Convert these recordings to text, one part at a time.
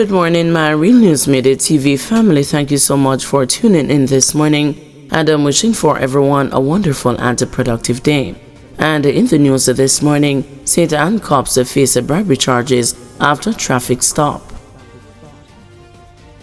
Good morning, my Real News Midday TV family. Thank you so much for tuning in this morning, and I'm wishing for everyone a wonderful and a productive day. And in the news this morning, St. Anne cops face bribery charges after traffic stop.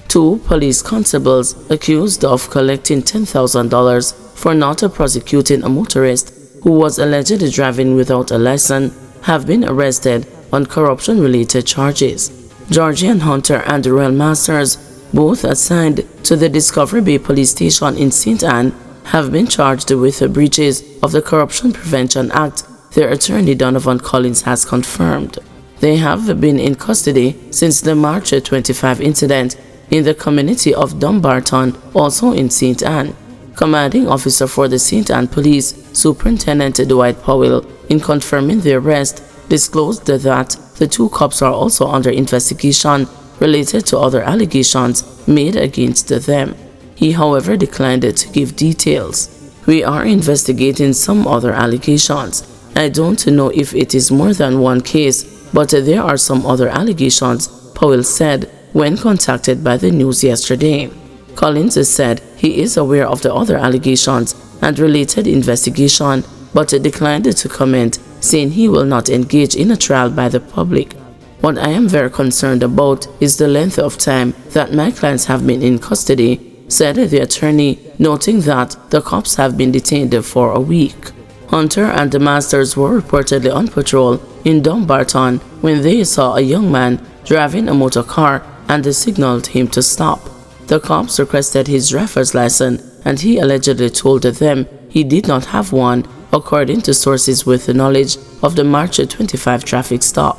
2 police constables accused of collecting $10,000 for not prosecuting a motorist who was allegedly driving without a license have been arrested on corruption-related charges. Georgian Hunter and Royal Masters, both assigned to the Discovery Bay Police Station in St. Anne, have been charged with breaches of the Corruption Prevention Act, their attorney Donovan Collins has confirmed. They have been in custody since the March 25 incident in the community of Dumbarton, also in St. Anne. Commanding officer for the St. Anne Police, Superintendent Dwight Powell, in confirming the arrest, disclosed that the 2 cops are also under investigation related to other allegations made against them. He, however, declined to give details. "We are investigating some other allegations. I don't know if it is more than one case, but there are some other allegations," Powell said when contacted by the news yesterday. Collins said he is aware of the other allegations and related investigation, but declined to comment, saying he will not engage in a trial by the public. "What I am very concerned about is the length of time that my clients have been in custody," said the attorney, noting that the cops have been detained for a week. Hunter and the Masters were reportedly on patrol in Dumbarton when they saw a young man driving a motor car and signaled him to stop. The cops requested his driver's license, and he allegedly told them he did not have one, according to sources with knowledge of the March 25 traffic stop.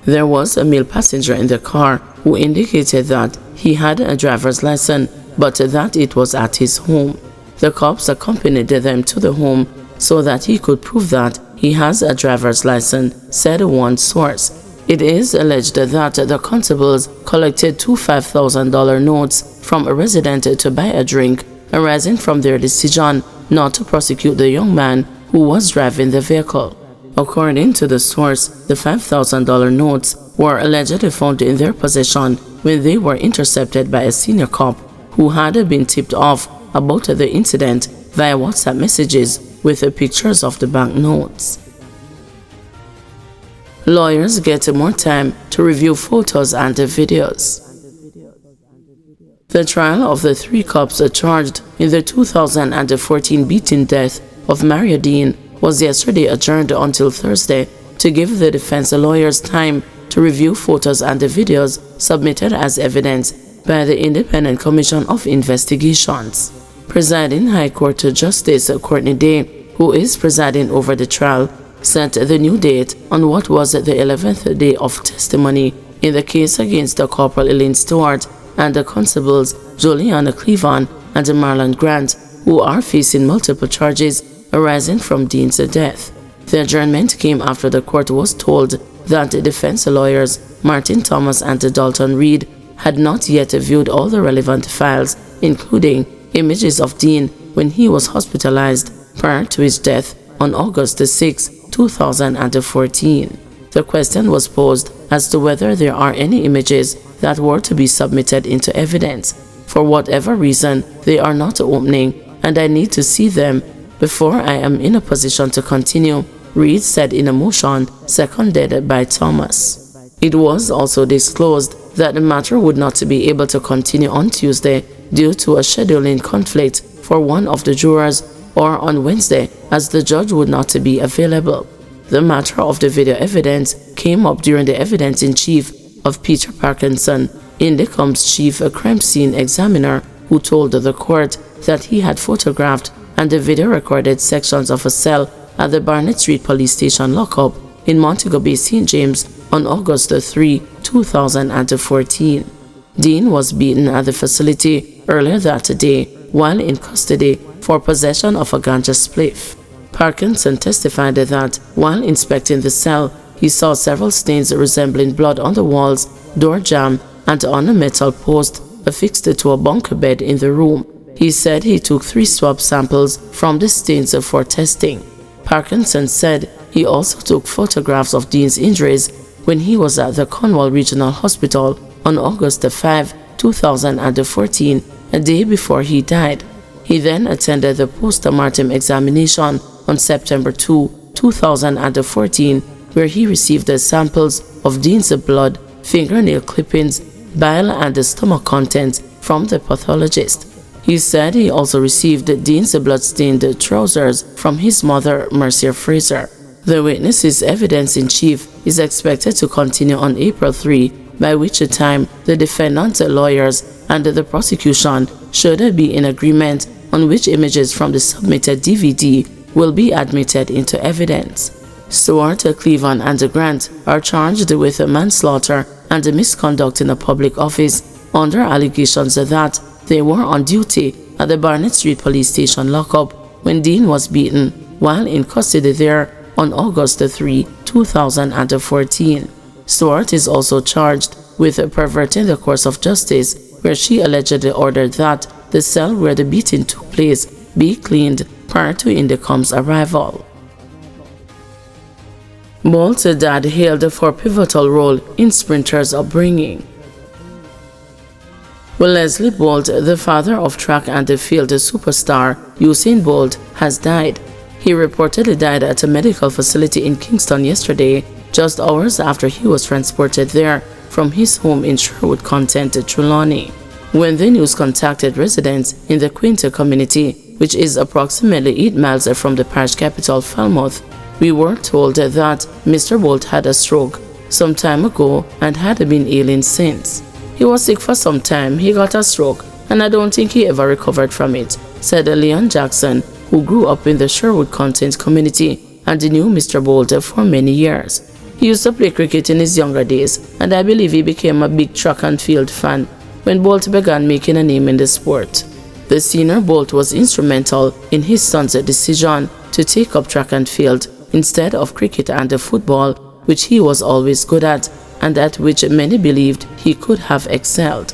There was a male passenger in the car who indicated that he had a driver's license, but that it was at his home. The cops accompanied them to the home so that he could prove that he has a driver's license, said one source. It is alleged that the constables collected 2 $5,000 notes from a resident to buy a drink, arising from their decision not to prosecute the young man who was driving the vehicle. According to the source, the $5,000 notes were allegedly found in their possession when they were intercepted by a senior cop who had been tipped off about the incident via WhatsApp messages with pictures of the banknotes. Lawyers get more time to review photos and videos. The trial of the 3 cops charged in the 2014 beating death of Maria Dean was yesterday adjourned until Thursday to give the defense lawyers time to review photos and videos submitted as evidence by the Independent Commission of Investigations. Presiding High Court Justice Courtney Day, who is presiding over the trial, set the new date on what was the 11th day of testimony in the case against the Corporal Elaine Stewart and the constables Juliana Cleveland and Marlon Grant, who are facing multiple charges arising from Dean's death. The adjournment came after the court was told that the defense lawyers Martin Thomas and Dalton Reed had not yet viewed all the relevant files, including images of Dean when he was hospitalized prior to his death on August 6, 2014. The question was posed as to whether there are any images that were to be submitted into evidence. "For whatever reason, they are not opening, and I need to see them before I am in a position to continue," Reed said in a motion seconded by Thomas. It was also disclosed that the matter would not be able to continue on Tuesday due to a scheduling conflict for one of the jurors, or on Wednesday, as the judge would not be available. The matter of the video evidence came up during the evidence-in-chief of Peter Parkinson, Indicom's chief crime scene examiner, who told the court that he had photographed and video-recorded sections of a cell at the Barnett Street Police Station lockup in Montego Bay, St. James on August 3, 2014. Dean was beaten at the facility earlier that day while in custody for possession of a ganja spliff. Parkinson testified that while inspecting the cell, he saw several stains resembling blood on the walls, door jamb, and on a metal post affixed to a bunk bed in the room. He said he took 3 swab samples from the stains for testing. Parkinson said he also took photographs of Dean's injuries when he was at the Cornwall Regional Hospital on August 5, 2014, a day before he died. He then attended the post-mortem examination on September 2, 2014, where he received the samples of Dean's blood, fingernail clippings, bile, and the stomach contents from the pathologist. He said he also received Dean's blood-stained trousers from his mother, Mercia Fraser. The witness's evidence in chief is expected to continue on April 3, by which time the defendant's lawyers and the prosecution should be in agreement on which images from the submitted DVD will be admitted into evidence. Stuart, Cleveland, and Grant are charged with manslaughter and misconduct in a public office under allegations that they were on duty at the Barnett Street Police Station lockup when Dean was beaten while in custody there on August 3, 2014. Stuart is also charged with perverting the course of justice, where she allegedly ordered that the cell where the beating took place be cleaned prior to Indicom's arrival. Bolt's dad hailed for pivotal role in sprinter's upbringing. Leslie Bolt, the father of track and field superstar Usain Bolt, has died. He reportedly died at a medical facility in Kingston yesterday, just hours after he was transported there from his home in Sherwood Content, Trelawney. When the news contacted residents in the Quinta community, which is approximately 8 miles from the parish capital, Falmouth, we were told that Mr. Bolt had a stroke some time ago and had been ailing since. He was sick for some time, he got a stroke, and I don't think he ever recovered from it, said Leon Jackson, who grew up in the Sherwood Content community and knew Mr. Bolt for many years. He used to play cricket in his younger days, and I believe he became a big track and field fan when Bolt began making a name in the sport. The senior Bolt was instrumental in his son's decision to take up track and field instead of cricket and football, which he was always good at, and at which many believed he could have excelled.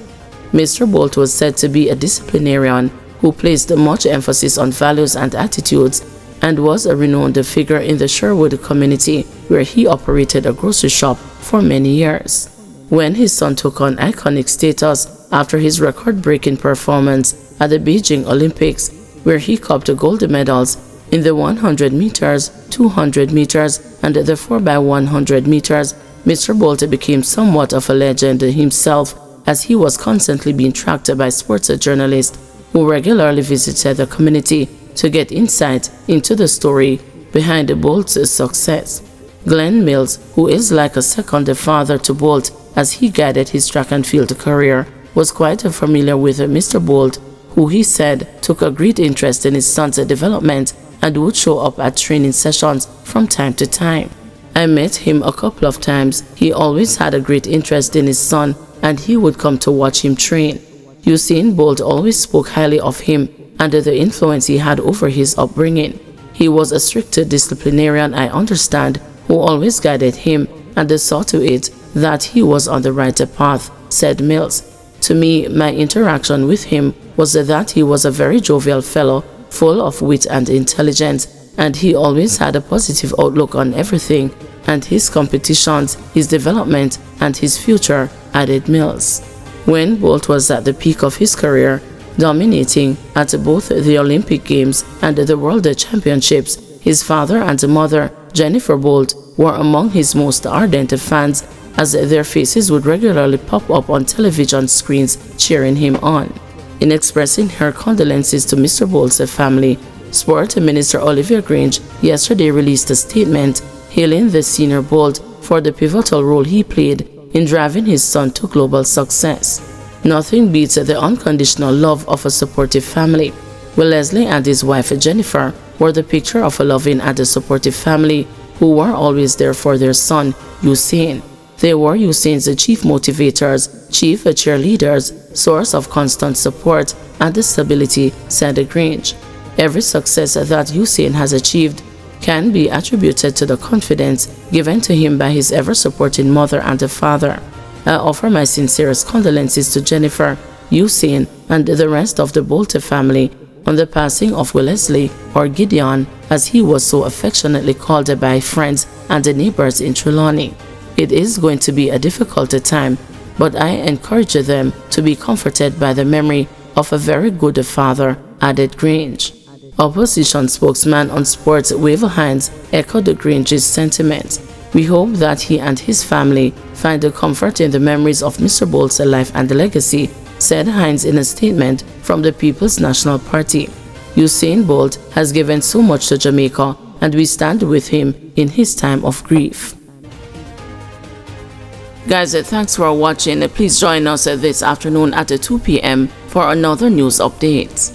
Mr. Bolt was said to be a disciplinarian who placed much emphasis on values and attitudes, and was a renowned figure in the Sherwood community, where he operated a grocery shop for many years. When his son took on iconic status after his record-breaking performance at the Beijing Olympics, where he copped gold medals in the 100 meters, 200 meters, and the 4x100 meters, Mr. Bolt became somewhat of a legend himself, as he was constantly being tracked by sports journalists who regularly visited the community to get insight into the story behind Bolt's success. Glenn Mills, who is like a second father to Bolt as he guided his track and field career, was quite familiar with Mr. Bolt, who he said took a great interest in his son's development and would show up at training sessions from time to time. I met him a couple of times. He always had a great interest in his son, and he would come to watch him train. Usain Bolt always spoke highly of him and the influence he had over his upbringing. He was a strict disciplinarian, I understand, who always guided him and saw to it that he was on the right path, said Mills. To me, my interaction with him was that he was a very jovial fellow, full of wit and intelligence, and he always had a positive outlook on everything, and his competitions, his development, and his future, added Mills. When Bolt was at the peak of his career, dominating at both the Olympic Games and the World Championships, his father and mother, Jennifer Bolt, were among his most ardent fans, as their faces would regularly pop up on television screens cheering him on. In expressing her condolences to Mr. Bolt's family, Sport Minister Olivia Grange yesterday released a statement hailing the senior Bolt for the pivotal role he played in driving his son to global success. Nothing beats the unconditional love of a supportive family. Leslie and his wife Jennifer were the picture of a loving and a supportive family who were always there for their son, Usain. They were Usain's chief motivators, chief cheerleaders, source of constant support and stability, said Grange. Every success that Usain has achieved can be attributed to the confidence given to him by his ever-supporting mother and father. I offer my sincerest condolences to Jennifer, Usain, and the rest of the Bolt family on the passing of Leslie, or Gideon, as he was so affectionately called by friends and neighbors in Trelawney. It is going to be a difficult time, but I encourage them to be comforted by the memory of a very good father, added Grange. Opposition spokesman on sports Waver Hines echoed the Grange's sentiments. We hope that he and his family find a comfort in the memories of Mr. Bolt's life and legacy, said Hines in a statement from the People's National Party. Usain Bolt has given so much to Jamaica, and we stand with him in his time of grief. Guys, thanks for watching. Please join us this afternoon at 2 p.m. for another news update.